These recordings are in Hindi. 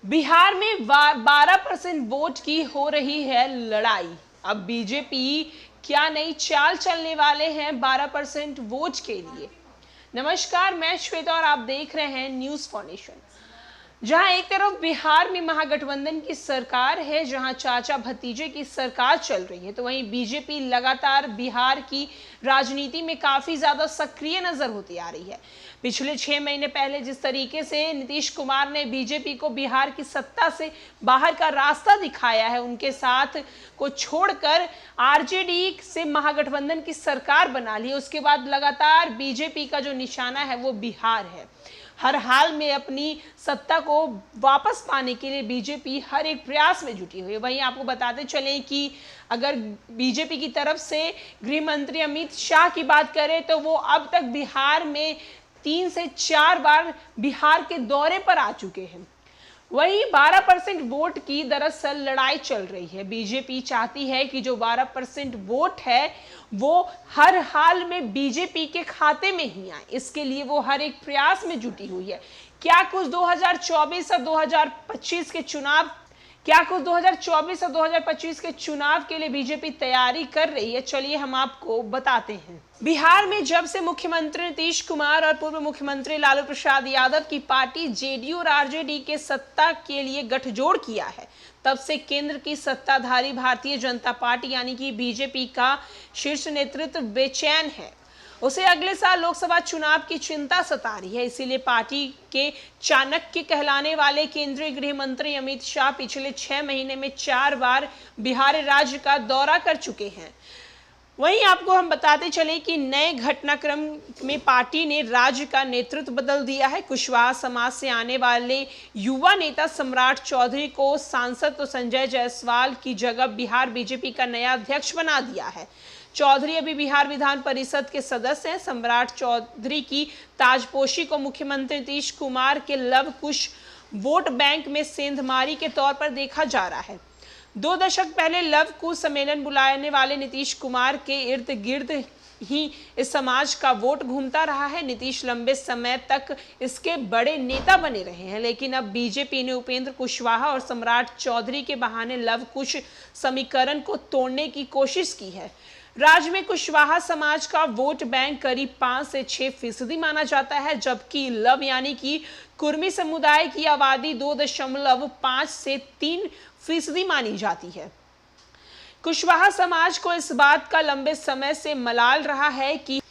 बिहार में 12% वोट की हो रही है लड़ाई। अब बीजेपी क्या नई चाल चलने वाले हैं 12% वोट के लिए। नमस्कार, मैं श्वेता और आप देख रहे हैं न्यूज फाउंडेशन। जहां एक तरफ बिहार में महागठबंधन की सरकार है, जहां चाचा भतीजे की सरकार चल रही है, तो वहीं बीजेपी लगातार बिहार की राजनीति में काफी ज्यादा सक्रिय नजर होती आ रही है। पिछले 6 महीने पहले जिस तरीके से नीतीश कुमार ने बीजेपी को बिहार की सत्ता से बाहर का रास्ता दिखाया है, उनके साथ को छोड़कर आरजेडी से महागठबंधन की सरकार बना ली, उसके बाद लगातार बीजेपी का जो निशाना है वो बिहार है। हर हाल में अपनी सत्ता को वापस पाने के लिए बीजेपी हर एक प्रयास में जुटी हुई है। वहीं आपको बताते चलें कि अगर बीजेपी की तरफ से गृह मंत्री अमित शाह की बात करें तो वो अब तक बिहार में 3 से 4 बार बिहार के दौरे पर आ चुके हैं। वहीं 12% वोट की दरअसल लड़ाई चल रही है। बीजेपी चाहती है कि जो 12% वोट है वो हर हाल में बीजेपी के खाते में ही आए, इसके लिए वो हर एक प्रयास में जुटी हुई है। क्या कुछ 2024 और 2025 के चुनाव के चुनाव के लिए बीजेपी तैयारी कर रही है, चलिए हम आपको बताते हैं। बिहार में जब से मुख्यमंत्री नीतीश कुमार और पूर्व मुख्यमंत्री लालू प्रसाद यादव की पार्टी जेडीयू और आरजेडी के सत्ता के लिए गठजोड़ किया है, तब से केंद्र की सत्ताधारी भारतीय जनता पार्टी यानी कि बीजेपी का शीर्ष नेतृत्व बेचैन है। उसे अगले साल लोकसभा चुनाव की चिंता सता रही है। इसीलिए पार्टी के चाणक्य कहलाने वाले केंद्रीय गृह मंत्री अमित शाह पिछले 6 महीने में 4 बार बिहार राज्य का दौरा कर चुके हैं। वहीं आपको हम बताते चले कि नए घटनाक्रम में पार्टी ने राज्य का नेतृत्व बदल दिया है। कुशवाहा समाज से आने वाले युवा नेता सम्राट चौधरी को सांसद तो संजय जायसवाल की जगह बिहार बीजेपी का नया अध्यक्ष बना दिया है। चौधरी अभी बिहार विधान परिषद के सदस्य हैं। सम्राट चौधरी की ताजपोशी को मुख्यमंत्री नीतीश कुमार के लव कुश वोट बैंक में सेंधमारी के तौर पर देखा जा रहा है। 2 दशक पहले लव कुश सम्मेलन बुलाने वाले नीतीश कुमार के इर्द गिर्द ही इस समाज का वोट घूमता रहा है। नीतीश लंबे समय तक इसके बड़े नेता बने रहे हैं, लेकिन अब बीजेपी ने उपेंद्र कुशवाहा और सम्राट चौधरी के बहाने लव कुश समीकरण को तोड़ने की कोशिश की है। राज्य में कुशवाहा समाज का वोट बैंक करीब 5 से 6% माना जाता है, जबकि लव यानी कि कुर्मी समुदाय की आबादी 2.5 से 3% मानी जाती है। कुशवाहा समाज को इस बात का लंबे समय से मलाल रहा है कि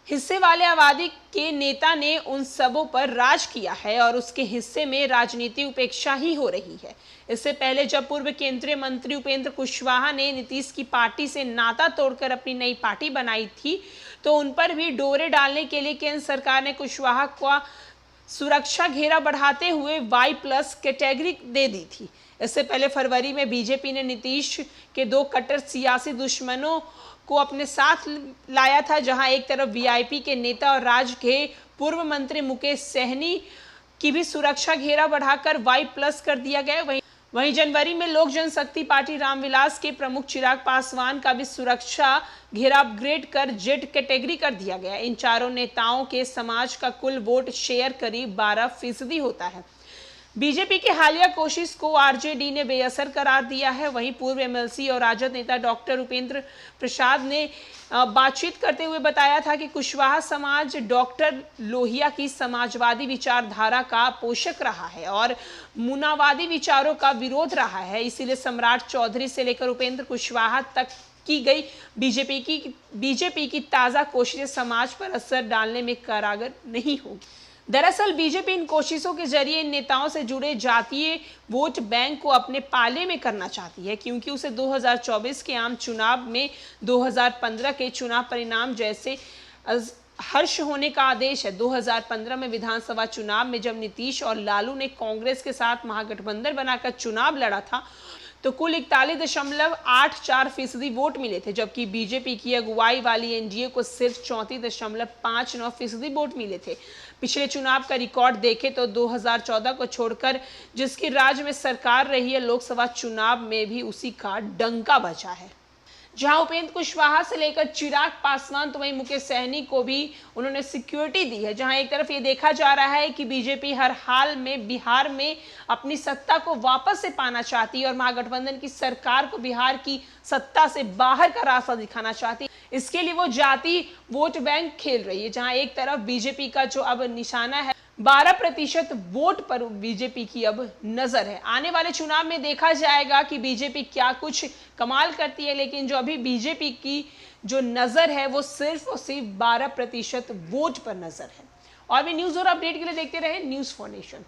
हिस्से वाले आबादी के नेता ने उन सबों पर राज किया है और उसके हिस्से में राजनीति उपेक्षा ही हो रही है। इससे पहले जब पूर्व केंद्रीय मंत्री उपेंद्र कुशवाहा ने नीतीश की पार्टी से नाता तोड़कर अपनी नई पार्टी बनाई थी, तो उन पर भी डोरे डालने के लिए केंद्र सरकार ने कुशवाहा का सुरक्षा घेरा बढ़ाते हुए Y+ कैटेगरी दे दी थी। इससे पहले फरवरी में बीजेपी ने नीतीश के 2 कट्टर सियासी दुश्मनों को अपने साथ लाया था, जहां एक तरफ वीआईपी के नेता और राज्य के पूर्व मंत्री मुकेश सहनी की भी सुरक्षा घेरा बढ़ाकर Y+ कर दिया गया। वहीं जनवरी में लोक जनशक्ति पार्टी रामविलास के प्रमुख चिराग पासवान का भी सुरक्षा घेरा अपग्रेड कर Z कैटेगरी कर दिया गया। इन चारों नेताओं के समाज का कुल वोट शेयर करीब 12% होता है। बीजेपी की हालिया कोशिश को आरजेडी ने बेअसर करार दिया है। वहीं पूर्व एमएलसी और राजद नेता डॉक्टर उपेंद्र प्रसाद ने बातचीत करते हुए बताया था कि कुशवाहा समाज डॉक्टर लोहिया की समाजवादी विचारधारा का पोषक रहा है और मुनावादी विचारों का विरोध रहा है। इसीलिए सम्राट चौधरी से लेकर उपेंद्र कुशवाहा तक की गई बीजेपी की ताज़ा कोशिशें समाज पर असर डालने में कारगर नहीं होगी। दरअसल बीजेपी इन कोशिशों के जरिए इन नेताओं से जुड़े जातीय वोट बैंक को अपने पाले में करना चाहती है, क्योंकि उसे 2024 के आम चुनाव में 2015 के चुनाव परिणाम जैसे हर्ष होने का आदेश है। 2015 में विधानसभा चुनाव में जब नीतीश और लालू ने कांग्रेस के साथ महागठबंधन बनाकर चुनाव लड़ा था, तो कुल 41.84% वोट मिले थे, जबकि बीजेपी की अगुवाई वाली एनडीए को सिर्फ 34.59% वोट मिले थे। पिछले चुनाव का रिकॉर्ड देखें तो 2014 को छोड़कर जिसकी राज्य में सरकार रही है, लोकसभा चुनाव में भी उसी का डंका बजा है। जहां उपेंद्र कुशवाहा से लेकर चिराग पासवान तो वहीं मुकेश सहनी को भी उन्होंने सिक्योरिटी दी है। जहां एक तरफ ये देखा जा रहा है कि बीजेपी हर हाल में बिहार में अपनी सत्ता को वापस से पाना चाहती है और महागठबंधन की सरकार को बिहार की सत्ता से बाहर का रास्ता दिखाना चाहती है। इसके लिए वो जाति वोट बैंक खेल रही है। जहां एक तरफ बीजेपी का जो अब निशाना है 12% वोट पर बीजेपी की अब नजर है। आने वाले चुनाव में देखा जाएगा कि बीजेपी क्या कुछ कमाल करती है, लेकिन जो अभी बीजेपी की जो नजर है वो सिर्फ और सिर्फ 12% वोट पर नजर है। और भी न्यूज और अपडेट के लिए देखते रहे न्यूज़4 नेशन।